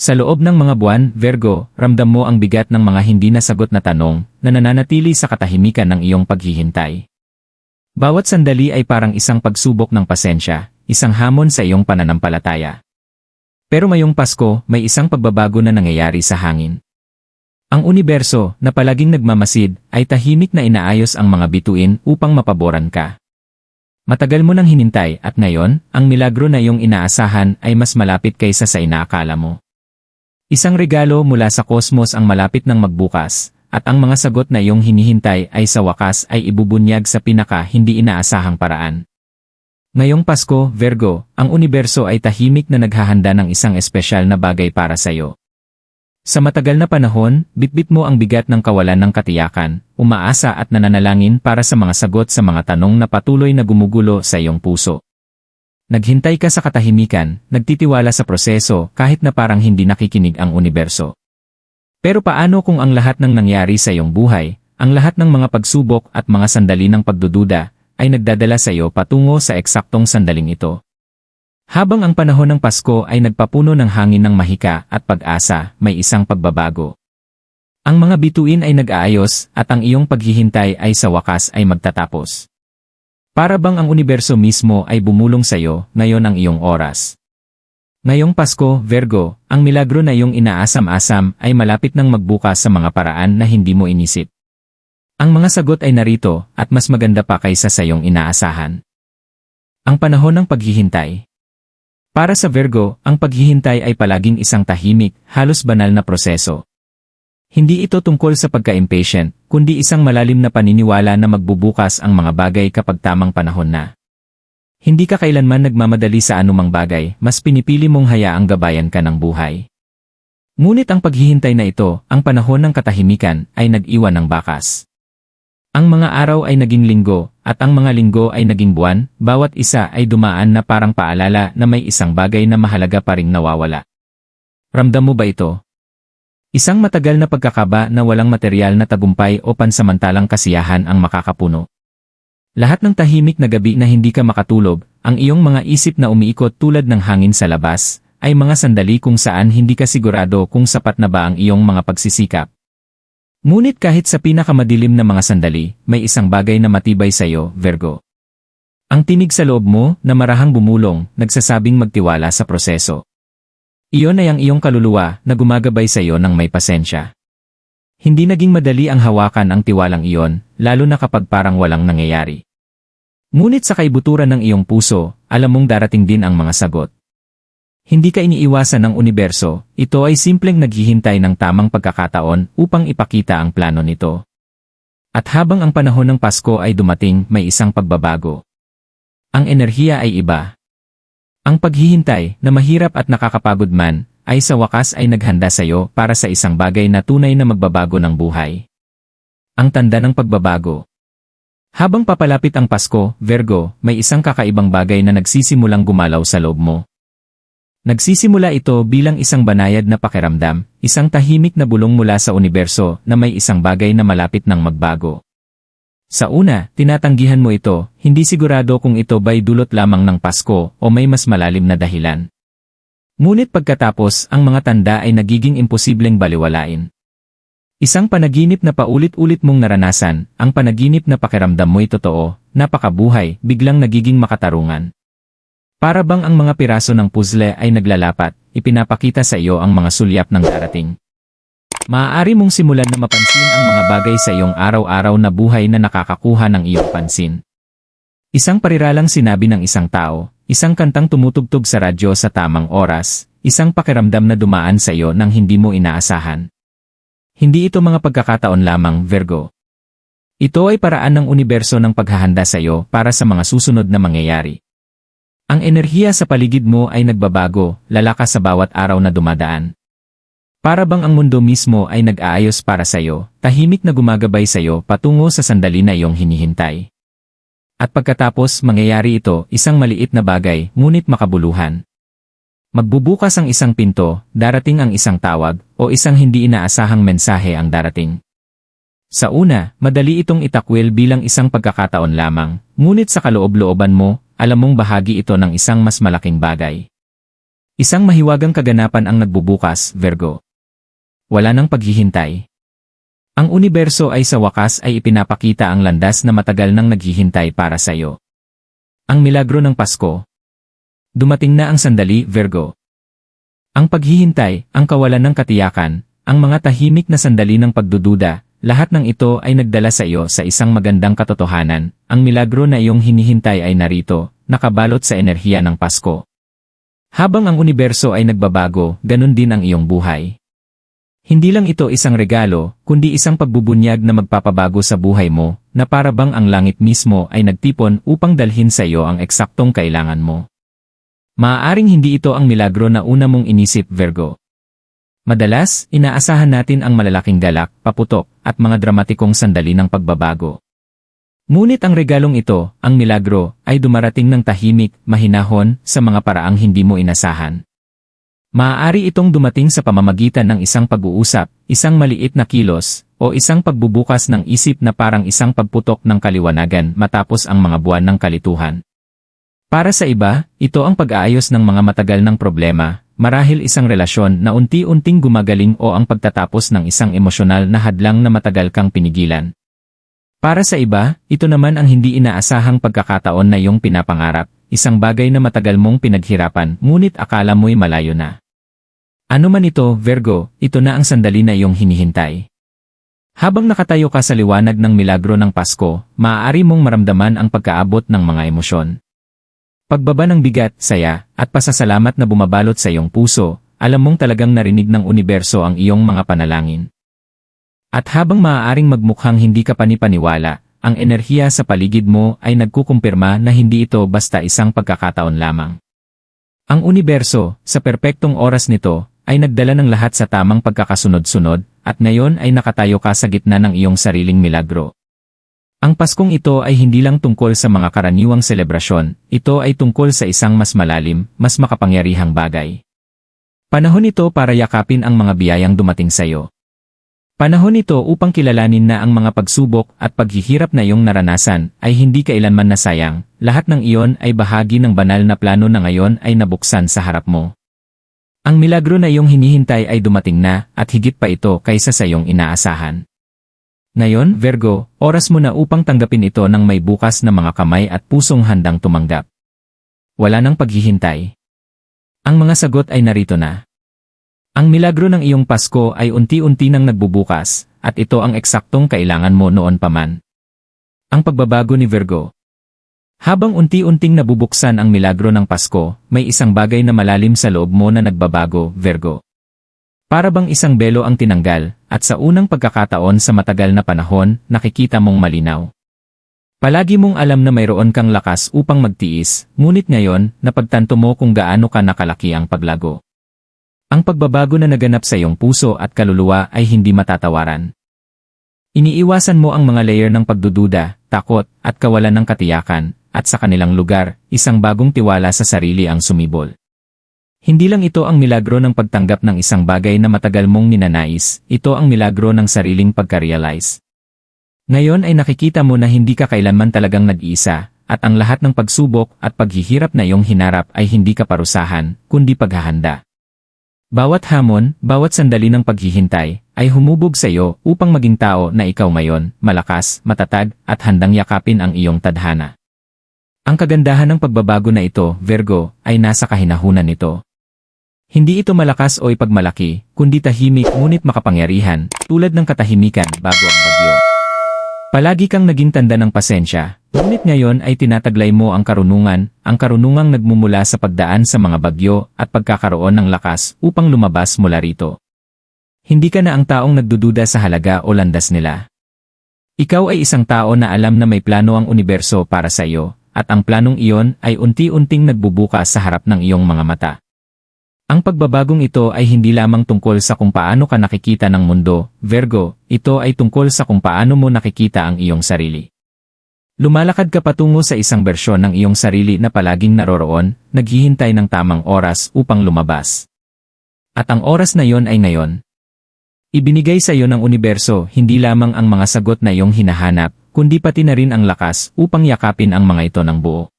Sa loob ng mga buwan, Virgo, ramdam mo ang bigat ng mga hindi nasagot na tanong na nananatili sa katahimikan ng iyong paghihintay. Bawat sandali ay parang isang pagsubok ng pasensya, isang hamon sa iyong pananampalataya. Pero ngayong Pasko, may isang pagbabago na nangyayari sa hangin. Ang universo, na palaging nagmamasid, ay tahimik na inaayos ang mga bituin upang mapaboran ka. Matagal mo nang hinintay at ngayon, ang milagro na iyong inaasahan ay mas malapit kaysa sa inaakala mo. Isang regalo mula sa kosmos ang malapit ng magbukas, at ang mga sagot na iyong hinihintay ay sa wakas ay ibubunyag sa pinaka hindi inaasahang paraan. Ngayong Pasko, Virgo, ang universo ay tahimik na naghahanda ng isang espesyal na bagay para sa iyo. Sa matagal na panahon, bitbit mo ang bigat ng kawalan ng katiyakan, umaasa at nananalangin para sa mga sagot sa mga tanong na patuloy na gumugulo sa iyong puso. Naghintay ka sa katahimikan, nagtitiwala sa proseso kahit na parang hindi nakikinig ang universo. Pero paano kung ang lahat ng nangyari sa iyong buhay, ang lahat ng mga pagsubok at mga sandali ng pagdududa, ay nagdadala sa iyo patungo sa eksaktong sandaling ito? Habang ang panahon ng Pasko ay nagpapuno ng hangin ng mahika at pag-asa, may isang pagbabago. Ang mga bituin ay nag-aayos at ang iyong paghihintay ay sa wakas ay magtatapos. Para bang ang universo mismo ay bumulong sa iyo, ngayon ang iyong oras. Ngayong Pasko, Virgo, ang milagro na iyong inaasam-asam ay malapit nang magbukas sa mga paraan na hindi mo inisip. Ang mga sagot ay narito at mas maganda pa kaysa sa iyong inaasahan. Ang panahon ng paghihintay. Para sa Virgo, ang paghihintay ay palaging isang tahimik, halos banal na proseso. Hindi ito tungkol sa pagka-impatient, kundi isang malalim na paniniwala na magbubukas ang mga bagay kapag tamang panahon na. Hindi ka kailanman nagmamadali sa anumang bagay, mas pinipili mong hayaang gabayan ka ng buhay. Ngunit ang paghihintay na ito, ang panahon ng katahimikan, ay nag-iwan ng bakas. Ang mga araw ay naging linggo, at ang mga linggo ay naging buwan, bawat isa ay dumaan na parang paalala na may isang bagay na mahalaga pa ring nawawala. Ramdam mo ba ito? Isang matagal na pagkakaba na walang material na tagumpay o pansamantalang kasiyahan ang makakapuno. Lahat ng tahimik na gabi na hindi ka makatulog, ang iyong mga isip na umiikot tulad ng hangin sa labas, ay mga sandali kung saan hindi ka sigurado kung sapat na ba ang iyong mga pagsisikap. Ngunit kahit sa pinakamadilim na mga sandali, may isang bagay na matibay sa iyo, Virgo. Ang tinig sa loob mo, na marahang bumulong, nagsasabing magtiwala sa proseso. Iyon ay ang iyong kaluluwa na gumagabay sa iyo ng may pasensya. Hindi naging madali ang hawakan ang tiwalang iyon, lalo na kapag parang walang nangyayari. Ngunit sa kaibuturan ng iyong puso, alam mong darating din ang mga sagot. Hindi ka iniiwasan ng universo, ito ay simpleng naghihintay ng tamang pagkakataon upang ipakita ang plano nito. At habang ang panahon ng Pasko ay dumating, may isang pagbabago. Ang enerhiya ay iba. Ang paghihintay, na mahirap at nakakapagod man, ay sa wakas ay naghanda sa iyo para sa isang bagay na tunay na magbabago ng buhay. Ang tanda ng pagbabago. Habang papalapit ang Pasko, Virgo, may isang kakaibang bagay na nagsisimulang gumalaw sa loob mo. Nagsisimula ito bilang isang banayad na pakiramdam, isang tahimik na bulong mula sa universo na may isang bagay na malapit ng magbago. Sa una, tinatanggihan mo ito, hindi sigurado kung ito ba'y dulot lamang ng Pasko o may mas malalim na dahilan. Ngunit pagkatapos, ang mga tanda ay nagiging imposibleng baliwalain. Isang panaginip na paulit-ulit mong naranasan, ang panaginip na pakiramdam mo'y totoo, napakabuhay, biglang nagiging makatarungan. Para bang ang mga piraso ng puzzle ay naglalapat, ipinapakita sa iyo ang mga sulyap ng darating. Maaari mong simulan na mapansin ang mga bagay sa iyong araw-araw na buhay na nakakakuha ng iyong pansin. Isang pariralang sinabi ng isang tao, isang kantang tumutugtog sa radyo sa tamang oras, isang pakiramdam na dumaan sa iyo nang hindi mo inaasahan. Hindi ito mga pagkakataon lamang, Virgo. Ito ay paraan ng universo ng paghahanda sa iyo para sa mga susunod na mangyayari. Ang enerhiya sa paligid mo ay nagbabago, lalakas sa bawat araw na dumadaan. Para bang ang mundo mismo ay nag-aayos para sa iyo, tahimik na gumagabay sa iyo patungo sa sandali na iyong hinihintay. At pagkatapos mangyayari ito, isang maliit na bagay, ngunit makabuluhan. Magbubukas ang isang pinto, darating ang isang tawag, o isang hindi inaasahang mensahe ang darating. Sa una, madali itong itakwil bilang isang pagkakataon lamang, ngunit sa kaloob-looban mo, alam mong bahagi ito ng isang mas malaking bagay. Isang mahiwagang kaganapan ang nagbubukas, Virgo. Wala nang paghihintay. Ang universo ay sa wakas ay ipinapakita ang landas na matagal nang naghihintay para sa iyo. Ang milagro ng Pasko. Dumating na ang sandali, Virgo. Ang paghihintay, ang kawalan ng katiyakan, ang mga tahimik na sandali ng pagdududa, lahat ng ito ay nagdala sa iyo sa isang magandang katotohanan. Ang milagro na iyong hinihintay ay narito, nakabalot sa enerhiya ng Pasko. Habang ang universo ay nagbabago, ganun din ang iyong buhay. Hindi lang ito isang regalo, kundi isang pagbubunyag na magpapabago sa buhay mo, na para bang ang langit mismo ay nagtipon upang dalhin sa iyo ang eksaktong kailangan mo. Maaaring hindi ito ang milagro na una mong inisip, Virgo. Madalas, inaasahan natin ang malalaking galak, paputok, at mga dramatikong sandali ng pagbabago. Ngunit ang regalong ito, ang milagro, ay dumarating ng tahimik, mahinahon, sa mga paraang hindi mo inasahan. Maaari itong dumating sa pamamagitan ng isang pag-uusap, isang maliit na kilos, o isang pagbubukas ng isip na parang isang pagputok ng kaliwanagan matapos ang mga buwan ng kalituhan. Para sa iba, ito ang pag-aayos ng mga matagal ng problema, marahil isang relasyon na unti-unting gumagaling o ang pagtatapos ng isang emosyonal na hadlang na matagal kang pinigilan. Para sa iba, ito naman ang hindi inaasahang pagkakataon na iyong pinapangarap, isang bagay na matagal mong pinaghirapan ngunit akala mo'y malayo na. Ano man ito, Virgo, ito na ang sandali na iyong hinihintay. Habang nakatayo ka sa liwanag ng milagro ng Pasko, maaari mong maramdaman ang pagkaabot ng mga emosyon. Pagbaba ng bigat, saya, at pasasalamat na bumabalot sa iyong puso, alam mong talagang narinig ng universo ang iyong mga panalangin. At habang maaaring magmukhang hindi ka panipaniwala, ang enerhiya sa paligid mo ay nagkukumpirma na hindi ito basta isang pagkakataon lamang. Ang universo, sa perpektong oras nito, ay nagdala ng lahat sa tamang pagkakasunod-sunod, at ngayon ay nakatayo ka sa gitna ng iyong sariling milagro. Ang Paskong ito ay hindi lang tungkol sa mga karaniwang selebrasyon, ito ay tungkol sa isang mas malalim, mas makapangyarihang bagay. Panahon ito para yakapin ang mga biyayang dumating sa iyo. Panahon ito upang kilalanin na ang mga pagsubok at paghihirap na iyong naranasan ay hindi kailanman nasayang, lahat ng iyon ay bahagi ng banal na plano na ngayon ay nabuksan sa harap mo. Ang milagro na iyong hinihintay ay dumating na, at higit pa ito kaysa sa iyong inaasahan. Ngayon, Virgo, oras mo na upang tanggapin ito ng may bukas na mga kamay at pusong handang tumanggap. Wala nang paghihintay. Ang mga sagot ay narito na. Ang milagro ng iyong Pasko ay unti-unti nang nagbubukas, at ito ang eksaktong kailangan mo noon pa man. Ang pagbabago ni Virgo. Habang unti-unting nabubuksan ang milagro ng Pasko, may isang bagay na malalim sa loob mo na nagbabago, Virgo. Para bang isang belo ang tinanggal, at sa unang pagkakataon sa matagal na panahon, nakikita mong malinaw. Palagi mong alam na mayroon kang lakas upang magtiis, ngunit ngayon, napagtanto mo kung gaano ka nakalaki ang paglago. Ang pagbabago na naganap sa iyong puso at kaluluwa ay hindi matatawaran. Iniiwasan mo ang mga layer ng pagdududa, takot, at kawalan ng katiyakan, at sa kanilang lugar, isang bagong tiwala sa sarili ang sumibol. Hindi lang ito ang milagro ng pagtanggap ng isang bagay na matagal mong ninanais, ito ang milagro ng sariling pagka-realize. Ngayon ay nakikita mo na hindi ka kailanman talagang nag-iisa, at ang lahat ng pagsubok at paghihirap na iyong hinarap ay hindi ka parusahan, kundi paghahanda. Bawat hamon, bawat sandali ng paghihintay, ay humubog sa iyo upang maging tao na ikaw ngayon, malakas, matatag, at handang yakapin ang iyong tadhana. Ang kagandahan ng pagbabago na ito, Virgo, ay nasa kahinahunan nito. Hindi ito malakas o ipagmalaki, kundi tahimik ngunit makapangyarihan, tulad ng katahimikan bago ang bagyo. Palagi kang naging tanda ng pasensya, ngunit ngayon ay tinataglay mo ang karunungang nagmumula sa pagdaan sa mga bagyo at pagkakaroon ng lakas upang lumabas mula rito. Hindi ka na ang taong nagdududa sa halaga o landas nila. Ikaw ay isang tao na alam na may plano ang universo para sa iyo, at ang planong iyon ay unti-unting nagbubukas sa harap ng iyong mga mata. Ang pagbabagong ito ay hindi lamang tungkol sa kung paano ka nakikita ng mundo, Virgo, ito ay tungkol sa kung paano mo nakikita ang iyong sarili. Lumalakad ka patungo sa isang bersyon ng iyong sarili na palaging naroroon, naghihintay ng tamang oras upang lumabas. At ang oras na yon ay ngayon. Ibinigay sa iyo ng universo hindi lamang ang mga sagot na iyong hinahanap, kundi pati na rin ang lakas upang yakapin ang mga ito ng buo.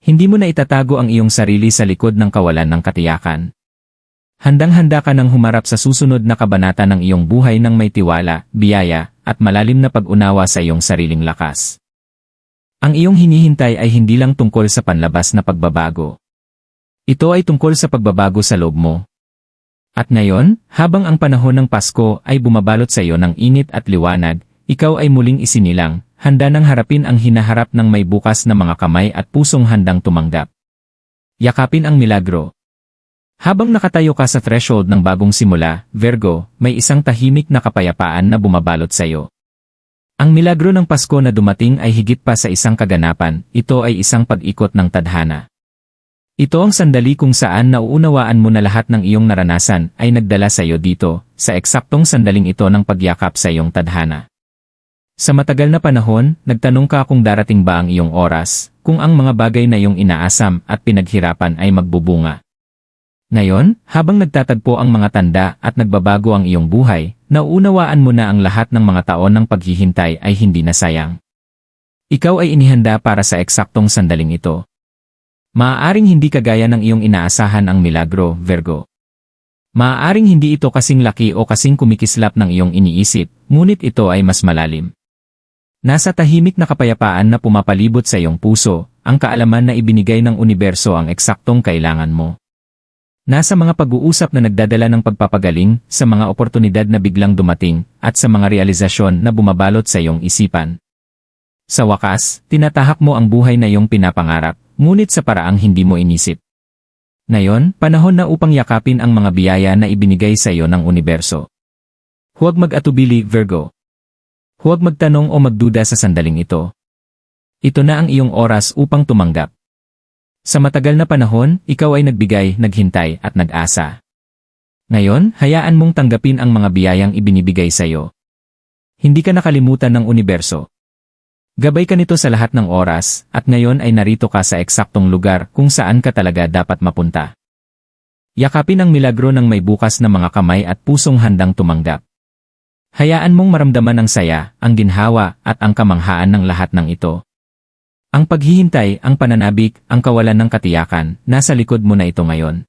Hindi mo na itatago ang iyong sarili sa likod ng kawalan ng katiyakan. Handang-handa ka nang humarap sa susunod na kabanata ng iyong buhay ng may tiwala, biyaya, at malalim na pag-unawa sa iyong sariling lakas. Ang iyong hinihintay ay hindi lang tungkol sa panlabas na pagbabago. Ito ay tungkol sa pagbabago sa loob mo. At ngayon, habang ang panahon ng Pasko ay bumabalot sa iyo ng init at liwanag, ikaw ay muling isinilang, handa nang harapin ang hinaharap ng may bukas na mga kamay at pusong handang tumanggap. Yakapin ang milagro. Habang nakatayo ka sa threshold ng bagong simula, Virgo, may isang tahimik na kapayapaan na bumabalot sa iyo. Ang milagro ng Pasko na dumating ay higit pa sa isang kaganapan, ito ay isang pag-ikot ng tadhana. Ito ang sandali kung saan nauunawaan mo na lahat ng iyong naranasan ay nagdala sa iyo dito, sa eksaktong sandaling ito ng pagyakap sa iyong tadhana. Sa matagal na panahon, nagtanong ka kung darating ba ang iyong oras, kung ang mga bagay na iyong inaasam at pinaghirapan ay magbubunga. Ngayon, habang nagtatagpo ang mga tanda at nagbabago ang iyong buhay, nauunawaan mo na ang lahat ng mga taon ng paghihintay ay hindi na sayang. Ikaw ay inihanda para sa eksaktong sandaling ito. Maaaring hindi kagaya ng iyong inaasahan ang milagro, Virgo. Maaaring hindi ito kasing laki o kasing kumikislap ng iyong iniisip, ngunit ito ay mas malalim. Nasa tahimik na kapayapaan na pumapalibot sa iyong puso, ang kaalaman na ibinigay ng universo ang eksaktong kailangan mo. Nasa mga pag-uusap na nagdadala ng pagpapagaling, sa mga oportunidad na biglang dumating, at sa mga realisasyon na bumabalot sa iyong isipan. Sa wakas, tinatahak mo ang buhay na iyong pinapangarap, ngunit sa paraang hindi mo inisip. Ngayon, panahon na upang yakapin ang mga biyaya na ibinigay sa iyo ng universo. Huwag mag-atubili, Virgo. Huwag magtanong o magduda sa sandaling ito. Ito na ang iyong oras upang tumanggap. Sa matagal na panahon, ikaw ay nagbigay, naghintay, at nag-asa. Ngayon, hayaan mong tanggapin ang mga biyayang ibinibigay sa iyo. Hindi ka nakalimutan ng universo. Gabay ka nito sa lahat ng oras, at ngayon ay narito ka sa eksaktong lugar kung saan ka talaga dapat mapunta. Yakapin ang milagro ng may bukas na mga kamay at pusong handang tumanggap. Hayaan mong maramdaman ang saya, ang ginhawa, at ang kamanghaan ng lahat ng ito. Ang paghihintay, ang pananabik, ang kawalan ng katiyakan, nasa likod mo na ito ngayon.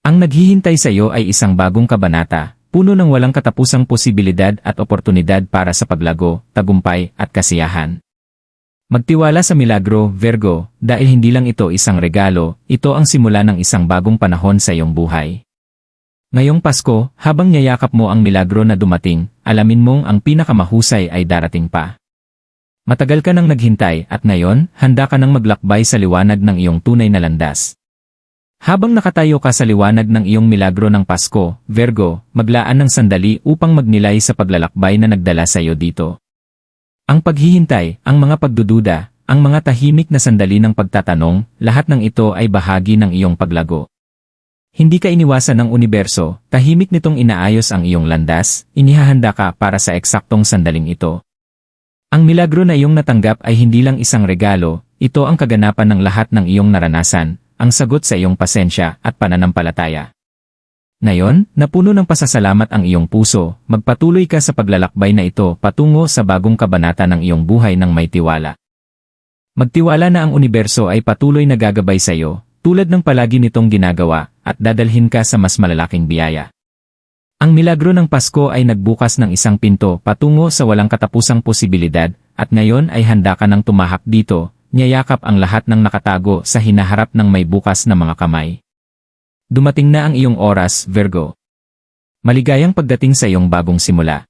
Ang naghihintay sa iyo ay isang bagong kabanata, puno ng walang katapusang posibilidad at oportunidad para sa paglago, tagumpay, at kasiyahan. Magtiwala sa milagro, Virgo, dahil hindi lang ito isang regalo, ito ang simula ng isang bagong panahon sa iyong buhay. Ngayong Pasko, habang niyayakap mo ang milagro na dumating, alamin mong ang pinakamahusay ay darating pa. Matagal ka nang naghintay at ngayon, handa ka nang maglakbay sa liwanag ng iyong tunay na landas. Habang nakatayo ka sa liwanag ng iyong milagro ng Pasko, Virgo, maglaan ng sandali upang magnilay sa paglalakbay na nagdala sa iyo dito. Ang paghihintay, ang mga pagdududa, ang mga tahimik na sandali ng pagtatanong, lahat ng ito ay bahagi ng iyong paglago. Hindi ka iniwasan ng universo, tahimik nitong inaayos ang iyong landas, inihahanda ka para sa eksaktong sandaling ito. Ang milagro na iyong natanggap ay hindi lang isang regalo, ito ang kaganapan ng lahat ng iyong naranasan, ang sagot sa iyong pasensya at pananampalataya. Ngayon, napuno ng pasasalamat ang iyong puso, magpatuloy ka sa paglalakbay na ito patungo sa bagong kabanata ng iyong buhay ng may tiwala. Magtiwala na ang universo ay patuloy na gagabay sa iyo, tulad ng palagi nitong ginagawa, at dadalhin ka sa mas malalaking biyaya. Ang milagro ng Pasko ay nagbukas ng isang pinto patungo sa walang katapusang posibilidad, at ngayon ay handa ka nang tumahak dito, niyayakap ang lahat ng nakatago sa hinaharap ng may bukas na mga kamay. Dumating na ang iyong oras, Virgo. Maligayang pagdating sa iyong bagong simula.